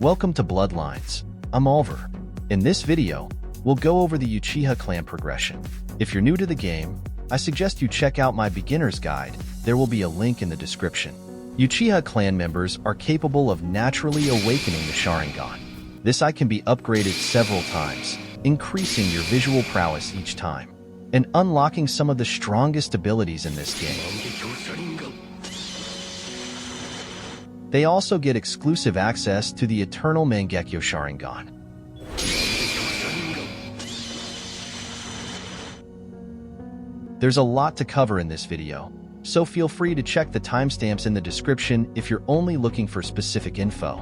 Welcome to Bloodlines. I'm Oliver. In this video, we'll go over the Uchiha clan progression. If you're new to the game, I suggest you check out my beginner's guide. There will be a link in the description. Uchiha clan members are capable of naturally awakening the Sharingan. This eye can be upgraded several times, increasing your visual prowess each time, and unlocking some of the strongest abilities in this game. They also get exclusive access to the eternal Mangekyo Sharingan. There's a lot to cover in this video, so feel free to check the timestamps in the description if you're only looking for specific info.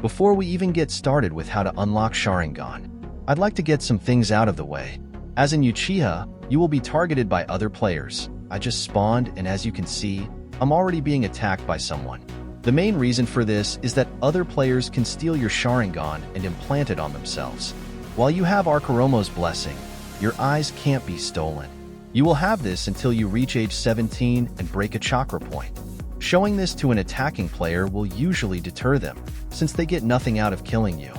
Before we even get started with how to unlock Sharingan, I'd like to get some things out of the way. As in Uchiha, you will be targeted by other players. I just spawned, and as you can see, I'm already being attacked by someone. The main reason for this is that other players can steal your Sharingan and implant it on themselves. While you have Arakaromo's blessing, your eyes can't be stolen. You will have this until you reach age 17 and break a chakra point. Showing this to an attacking player will usually deter them, since they get nothing out of killing you.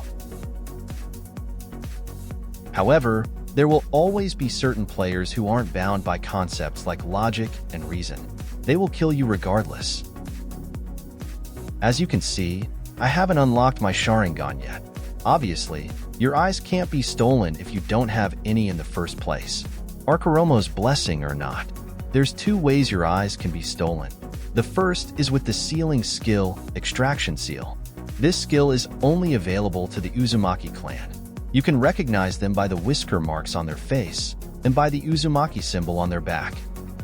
However, there will always be certain players who aren't bound by concepts like logic and reason. They will kill you regardless. As you can see, I haven't unlocked my Sharingan yet. Obviously, your eyes can't be stolen if you don't have any in the first place. Arakaromo's blessing or not, there's two ways your eyes can be stolen. The first is with the sealing skill, Extraction Seal. This skill is only available to the Uzumaki clan. You can recognize them by the whisker marks on their face and by the Uzumaki symbol on their back.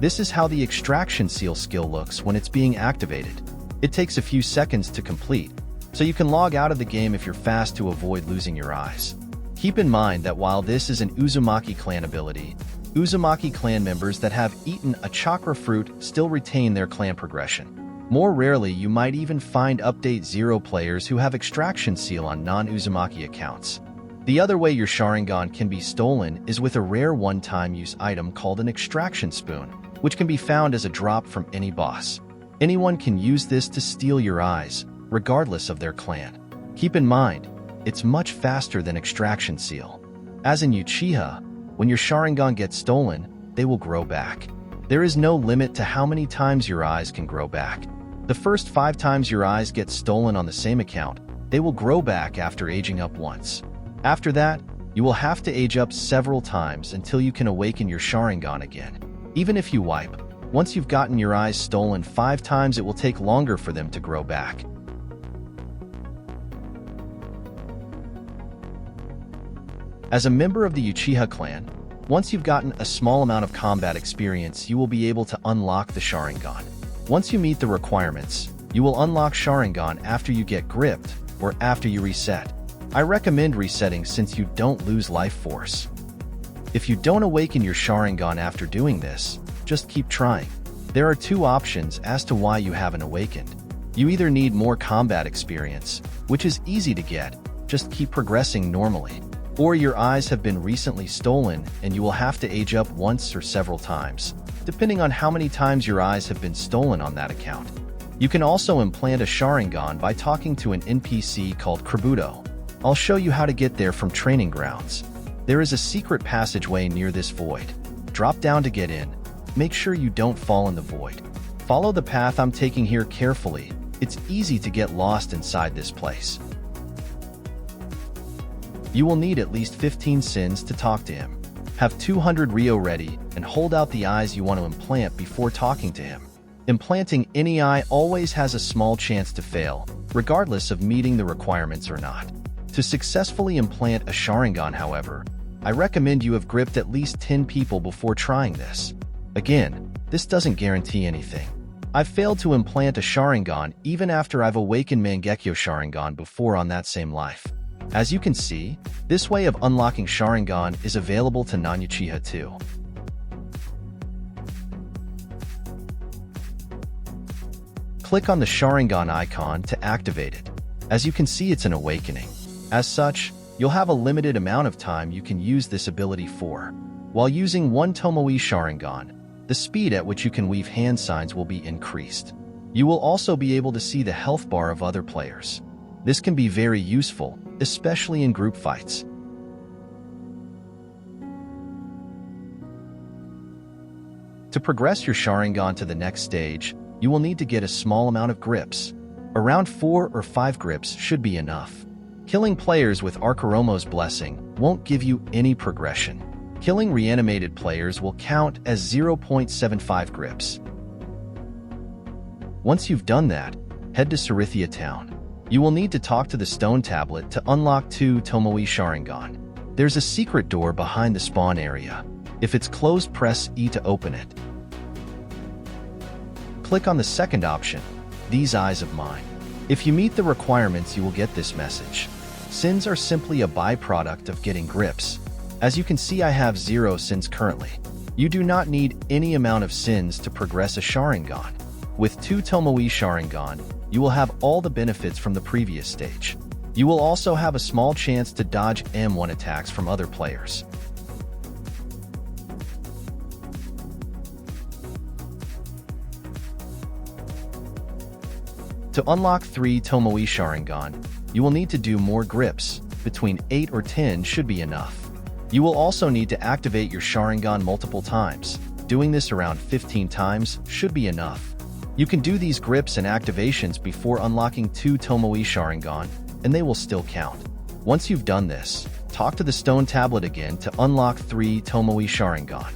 This is how the Extraction Seal skill looks when it's being activated. It takes a few seconds to complete, so you can log out of the game if you're fast to avoid losing your eyes. Keep in mind that while this is an Uzumaki clan ability, Uzumaki clan members that have eaten a chakra fruit still retain their clan progression. More rarely, you might even find Update 0 players who have Extraction Seal on non-Uzumaki accounts. The other way your Sharingan can be stolen is with a rare one-time use item called an Extraction Spoon, which can be found as a drop from any boss. Anyone can use this to steal your eyes, regardless of their clan. Keep in mind, it's much faster than Extraction Seal. As in Uchiha, when your Sharingan gets stolen, they will grow back. There is no limit to how many times your eyes can grow back. The first 5 times your eyes get stolen on the same account, they will grow back after aging up once. After that, you will have to age up several times until you can awaken your Sharingan again. Even if you wipe, once you've gotten your eyes stolen 5 times, it will take longer for them to grow back. As a member of the Uchiha clan, once you've gotten a small amount of combat experience, you will be able to unlock the Sharingan. Once you meet the requirements, you will unlock Sharingan after you get gripped or after you reset. I recommend resetting since you don't lose life force. If you don't awaken your Sharingan after doing this, just keep trying. There are 2 options as to why you haven't awakened. You either need more combat experience, which is easy to get, just keep progressing normally, or your eyes have been recently stolen and you will have to age up once or several times, depending on how many times your eyes have been stolen on that account. You can also implant a Sharingan by talking to an NPC called Kabuto. I'll show you how to get there from training grounds. There is a secret passageway near this void. Drop down to get in. Make sure you don't fall in the void. Follow the path I'm taking here carefully. It's easy to get lost inside this place. You will need at least 15 sins to talk to him. Have 200 Ryo ready and hold out the eyes you want to implant before talking to him. Implanting any eye always has a small chance to fail, regardless of meeting the requirements or not. To successfully implant a Sharingan, however, I recommend you have gripped at least 10 people before trying this. Again, this doesn't guarantee anything. I've failed to implant a Sharingan even after I've awakened Mangekyo Sharingan before on that same life. As you can see, this way of unlocking Sharingan is available to non-Uchiha too. Click on the Sharingan icon to activate it. As you can see, it's an awakening. As such, you'll have a limited amount of time you can use this ability for. While using One-tomoe Sharingan, the speed at which you can weave hand signs will be increased. You will also be able to see the health bar of other players. This can be very useful, especially in group fights. To progress your Sharingan to the next stage, you will need to get a small amount of grips. Around 4 or 5 grips should be enough. Killing players with Arkuromo's blessing won't give you any progression. Killing reanimated players will count as 0.75 grips. Once you've done that, head to Sarithia Town. You will need to talk to the stone tablet to unlock Two-tomoe Sharingan. There's a secret door behind the spawn area. If it's closed, press E to open it. Click on the second option, These Eyes of Mine. If you meet the requirements, you will get this message. Sins are simply a byproduct of getting grips. As you can see, I have 0 sins currently. You do not need any amount of sins to progress a Sharingan. With Two-tomoe Sharingan, you will have all the benefits from the previous stage. You will also have a small chance to dodge M1 attacks from other players. To unlock Three-tomoe Sharingan, you will need to do more grips. Between 8 or 10 should be enough. You will also need to activate your Sharingan multiple times. Doing this around 15 times should be enough. You can do these grips and activations before unlocking Two-tomoe Sharingan, and they will still count. Once you've done this, talk to the stone tablet again to unlock Three-tomoe Sharingan.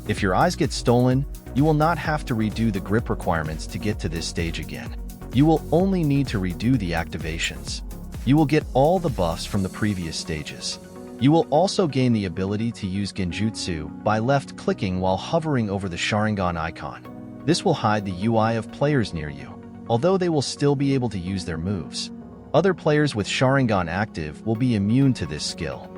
If your eyes get stolen, you will not have to redo the grip requirements to get to this stage again. You will only need to redo the activations. You will get all the buffs from the previous stages. You will also gain the ability to use Genjutsu by left-clicking while hovering over the Sharingan icon. This will hide the UI of players near you, although they will still be able to use their moves. Other players with Sharingan active will be immune to this skill.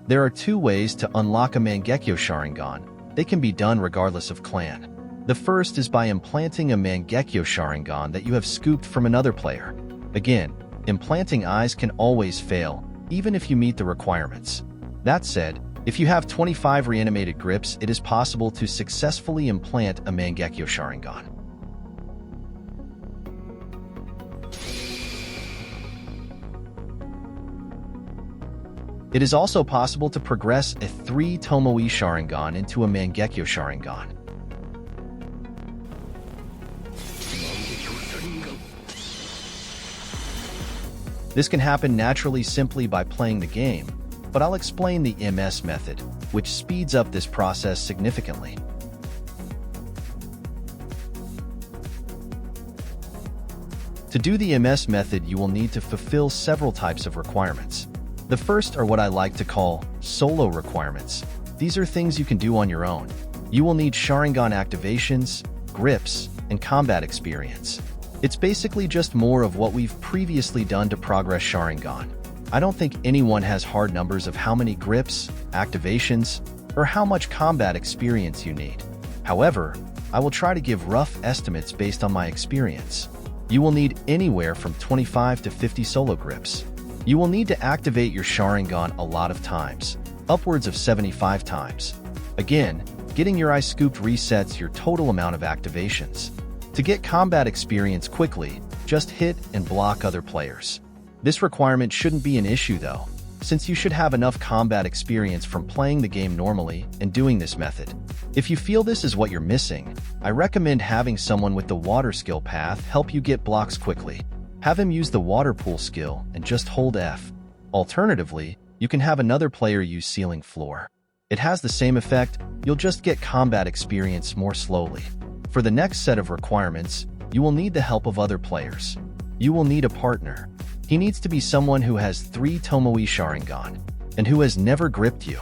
There are 2 ways to unlock a Mangekyo Sharingan. They can be done regardless of clan. The first is by implanting a Mangekyo Sharingan that you have scooped from another player. Again, implanting eyes can always fail, even if you meet the requirements. That said, if you have 25 reanimated grips, it is possible to successfully implant a Mangekyo Sharingan. It is also possible to progress a Three-tomoe Sharingan into a Mangekyo Sharingan. This can happen naturally simply by playing the game, but I'll explain the MS method, which speeds up this process significantly. To do the MS method, you will need to fulfill several types of requirements. The first are what I like to call solo requirements. These are things you can do on your own. You will need Sharingan activations, grips, and combat experience. It's basically just more of what we've previously done to progress Sharingan. I don't think anyone has hard numbers of how many grips, activations, or how much combat experience you need. However, I will try to give rough estimates based on my experience. You will need anywhere from 25 to 50 solo grips. You will need to activate your Sharingan a lot of times, upwards of 75 times. Again, getting your eye scooped resets your total amount of activations. To get combat experience quickly, just hit and block other players. This requirement shouldn't be an issue though, since you should have enough combat experience from playing the game normally and doing this method. If you feel this is what you're missing, I recommend having someone with the water skill path help you get blocks quickly. Have him use the water pool skill and just hold F. Alternatively, you can have another player use ceiling floor. It has the same effect, you'll just get combat experience more slowly. For the next set of requirements, you will need the help of other players. You will need a partner. He needs to be someone who has Three-tomoe Sharingan, and who has never gripped you.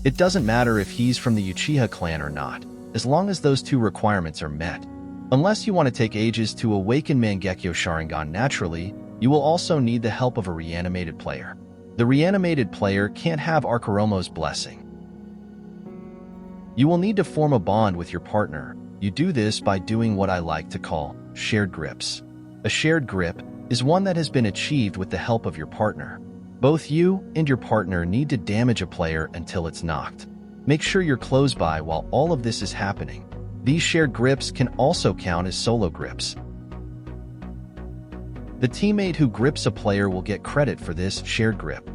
It doesn't matter if he's from the Uchiha clan or not, as long as those 2 requirements are met. Unless you want to take ages to awaken Mangekyo Sharingan naturally, you will also need the help of a reanimated player. The reanimated player can't have Arkuromo's blessing. You will need to form a bond with your partner. You do this by doing what I like to call shared grips. A shared grip is one that has been achieved with the help of your partner. Both you and your partner need to damage a player until it's knocked. Make sure you're close by while all of this is happening. These shared grips can also count as solo grips. The teammate who grips a player will get credit for this shared grip.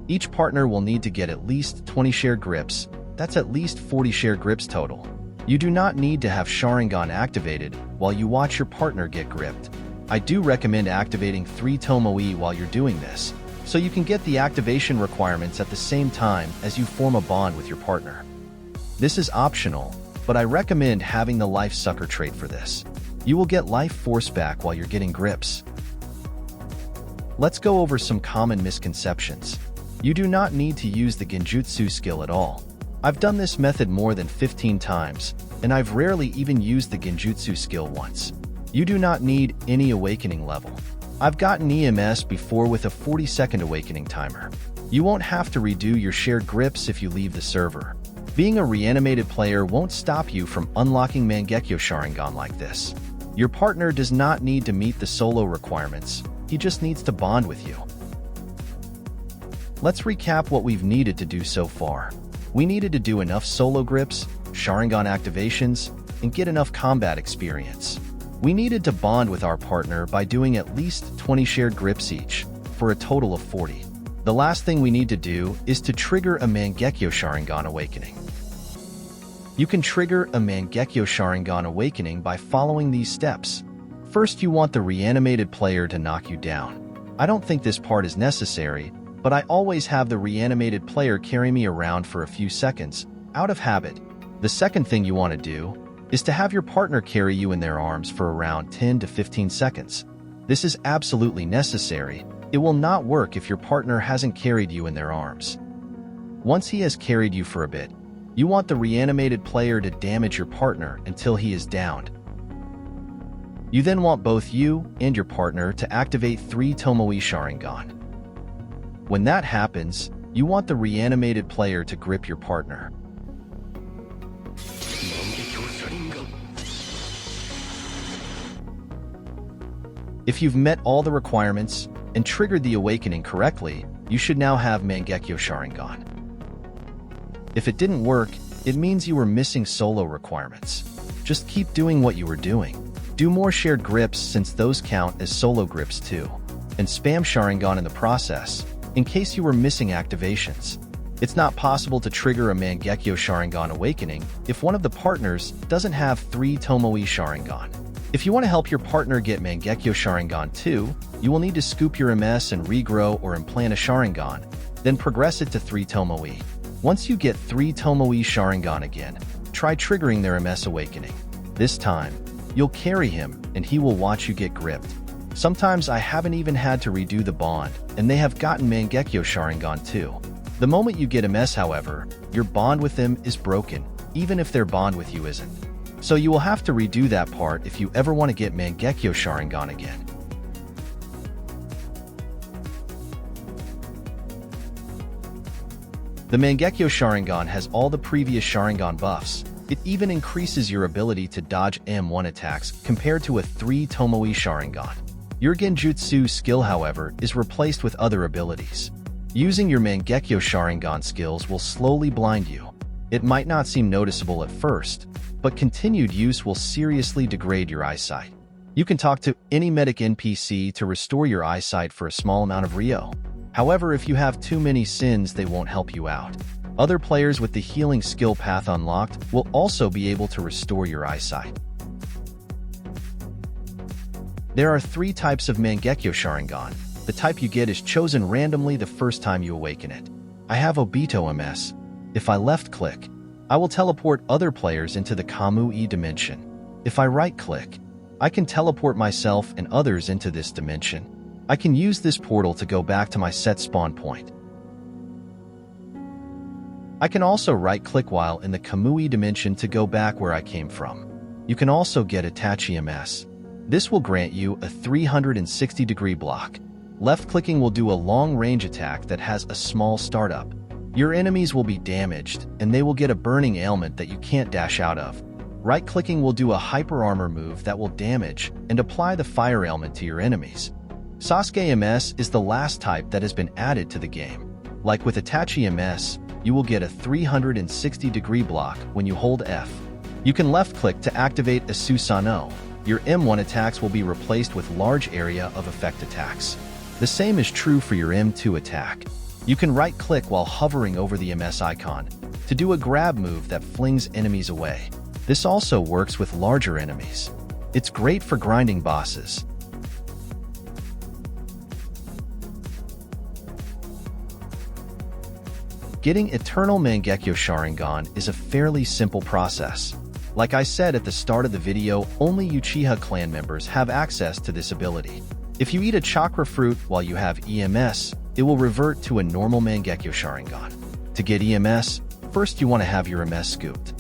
Each partner will need to get at least 20 shared grips. That's at least 40 shared grips total. You do not need to have Sharingan activated while you watch your partner get gripped. I do recommend activating Three-tomoe while you're doing this, so you can get the activation requirements at the same time as you form a bond with your partner. This is optional, but I recommend having the Life Sucker trait for this. You will get life force back while you're getting grips. Let's go over some common misconceptions. You do not need to use the Genjutsu skill at all. I've done this method more than 15 times, and I've rarely even used the Genjutsu skill once. You do not need any awakening level. I've gotten EMS before with a 40-second awakening timer. You won't have to redo your shared grips if you leave the server. Being a reanimated player won't stop you from unlocking Mangekyo Sharingan like this. Your partner does not need to meet the solo requirements, he just needs to bond with you. Let's recap what we've needed to do so far. We needed to do enough solo grips, Sharingan activations, and get enough combat experience. We needed to bond with our partner by doing at least 20 shared grips each, for a total of 40. The last thing we need to do is to trigger a Mangekyo Sharingan awakening. You can trigger a Mangekyo Sharingan awakening by following these steps. First, you want the reanimated player to knock you down. I don't think this part is necessary, but I always have the reanimated player carry me around for a few seconds, out of habit. The second thing you want to do is to have your partner carry you in their arms for around 10 to 15 seconds. This is absolutely necessary. It will not work if your partner hasn't carried you in their arms. Once he has carried you for a bit, you want the reanimated player to damage your partner until he is downed. You then want both you and your partner to activate Three-tomoe Sharingan. When that happens, you want the reanimated player to grip your partner. If you've met all the requirements and triggered the awakening correctly, you should now have Mangekyo Sharingan. If it didn't work, it means you were missing solo requirements. Just keep doing what you were doing. Do more shared grips since those count as solo grips too. And spam Sharingan in the process, in case you were missing activations. It's not possible to trigger a Mangekyo Sharingan awakening if one of the partners doesn't have Three-tomoe Sharingan. If you want to help your partner get Mangekyo Sharingan too, you will need to scoop your MS and regrow or implant a Sharingan, then progress it to Three-tomoe. Once you get Three-tomoe Sharingan again, try triggering their MS awakening. This time, you'll carry him and he will watch you get gripped. Sometimes I haven't even had to redo the bond, and they have gotten Mangekyo Sharingan too. The moment you get MS, however, your bond with them is broken, even if their bond with you isn't. So you will have to redo that part if you ever want to get Mangekyo Sharingan again. The Mangekyo Sharingan has all the previous Sharingan buffs. It even increases your ability to dodge M1 attacks compared to a Three-tomoe Sharingan. Your Genjutsu skill, however, is replaced with other abilities. Using your Mangekyo Sharingan skills will slowly blind you. It might not seem noticeable at first, but continued use will seriously degrade your eyesight. You can talk to any medic NPC to restore your eyesight for a small amount of Ryo. However, if you have too many sins, they won't help you out. Other players with the healing skill path unlocked will also be able to restore your eyesight. There are 3 types of Mangekyo Sharingan. The type you get is chosen randomly the first time you awaken it. I have Obito MS. If I left-click, I will teleport other players into the Kamui dimension. If I right-click, I can teleport myself and others into this dimension. I can use this portal to go back to my set spawn point. I can also right-click while in the Kamui dimension to go back where I came from. You can also get Itachi MS. This will grant you a 360-degree block. Left-clicking will do a long-range attack that has a small startup. Your enemies will be damaged, and they will get a burning ailment that you can't dash out of. Right-clicking will do a hyper armor move that will damage and apply the fire ailment to your enemies. Sasuke MS is the last type that has been added to the game. Like with Itachi MS, you will get a 360-degree block when you hold F. You can left-click to activate a Susanoo. Your M1 attacks will be replaced with large area of effect attacks. The same is true for your M2 attack. You can right-click while hovering over the MS icon to do a grab move that flings enemies away. This also works with larger enemies. It's great for grinding bosses. Getting Eternal Mangekyo Sharingan is a fairly simple process. Like I said at the start of the video, only Uchiha clan members have access to this ability. If you eat a chakra fruit while you have EMS, it will revert to a normal Mangekyo Sharingan. To get EMS, first you want to have your MS scooped.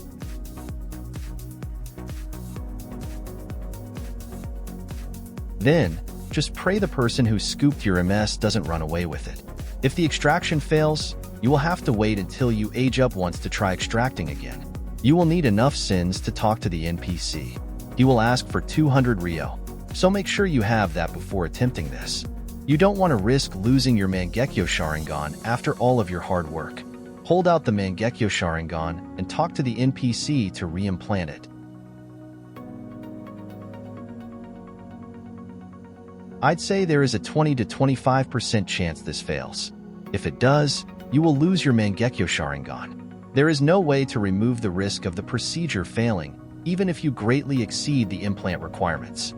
Then, just pray the person who scooped your MS doesn't run away with it. If the extraction fails, you will have to wait until you age up once to try extracting again. You will need enough sins to talk to the NPC. He will ask for 200 Ryo, so make sure you have that before attempting this. You don't want to risk losing your Mangekyo Sharingan after all of your hard work. Hold out the Mangekyo Sharingan and talk to the NPC to re-implant it. I'd say there is a 20 to 25% chance this fails. If it does, you will lose your Mangekyo Sharingan. There is no way to remove the risk of the procedure failing, even if you greatly exceed the implant requirements.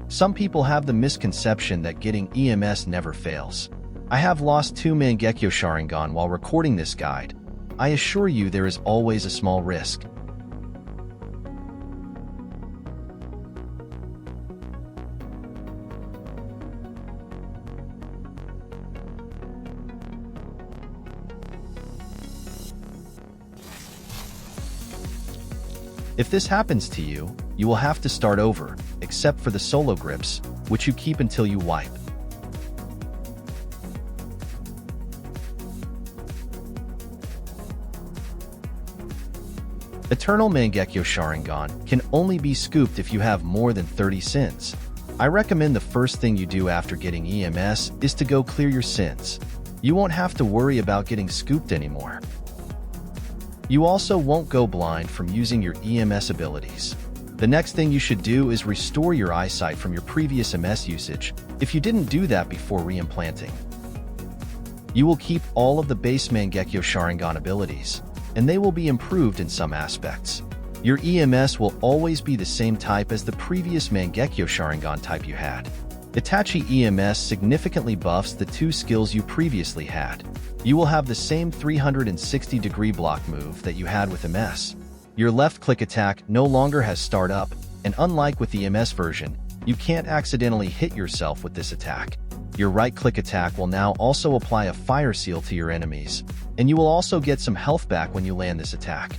Some people have the misconception that getting EMS never fails. I have lost 2 Mangekyo Sharingan while recording this guide. I assure you there is always a small risk. If this happens to you, you will have to start over, except for the solo grips, which you keep until you wipe. Eternal Mangekyo Sharingan can only be scooped if you have more than 30 sins. I recommend the first thing you do after getting EMS is to go clear your sins. You won't have to worry about getting scooped anymore. You also won't go blind from using your EMS abilities. The next thing you should do is restore your eyesight from your previous MS usage if you didn't do that before reimplanting. You will keep all of the base Mangekyo Sharingan abilities, and they will be improved in some aspects. Your EMS will always be the same type as the previous Mangekyo Sharingan type you had. Itachi EMS significantly buffs the 2 skills you previously had. You will have the same 360-degree block move that you had with MS. Your left-click attack no longer has start up, and unlike with the MS version, you can't accidentally hit yourself with this attack. Your right-click attack will now also apply a fire seal to your enemies, and you will also get some health back when you land this attack.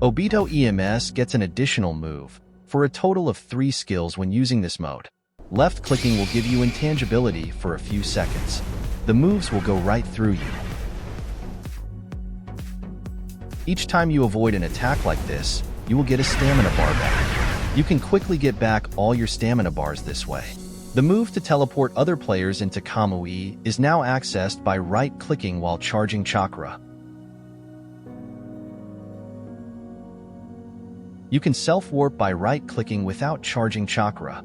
Obito EMS gets an additional move, for a total of 3 skills when using this mode. Left-clicking will give you intangibility for a few seconds. The moves will go right through you. Each time you avoid an attack like this, you will get a stamina bar back. You can quickly get back all your stamina bars this way. The move to teleport other players into Kamui is now accessed by right-clicking while charging chakra. You can self-warp by right-clicking without charging chakra.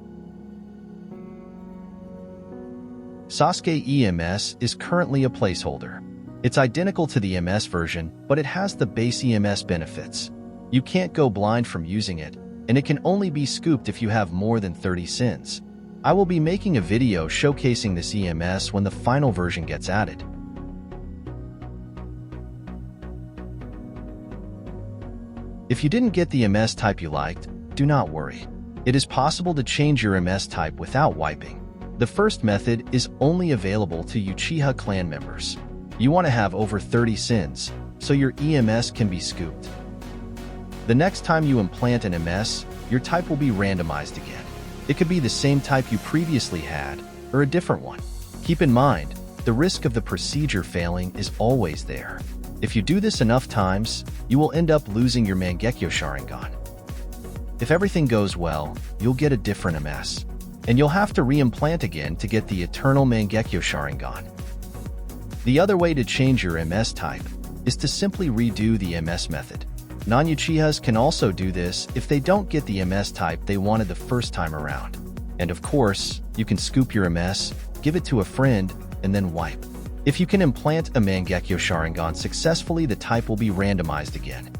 Sasuke EMS is currently a placeholder. It's identical to the MS version, but it has the base EMS benefits. You can't go blind from using it, and it can only be scooped if you have more than 30 sins. I will be making a video showcasing this EMS when the final version gets added. If you didn't get the MS type you liked, do not worry. It is possible to change your MS type without wiping. The first method is only available to Uchiha clan members. You want to have over 30 sins, so your EMS can be scooped. The next time you implant an MS, your type will be randomized again. It could be the same type you previously had, or a different one. Keep in mind, the risk of the procedure failing is always there. If you do this enough times, you will end up losing your Mangekyo Sharingan. If everything goes well, you'll get a different MS, and you'll have to re-implant again to get the eternal Mangekyo Sharingan. The other way to change your MS type is to simply redo the MS method. Non-Uchihas can also do this if they don't get the MS type they wanted the first time around. And of course, you can scoop your MS, give it to a friend, and then wipe. If you can implant a Mangekyo Sharingan successfully, the type will be randomized again.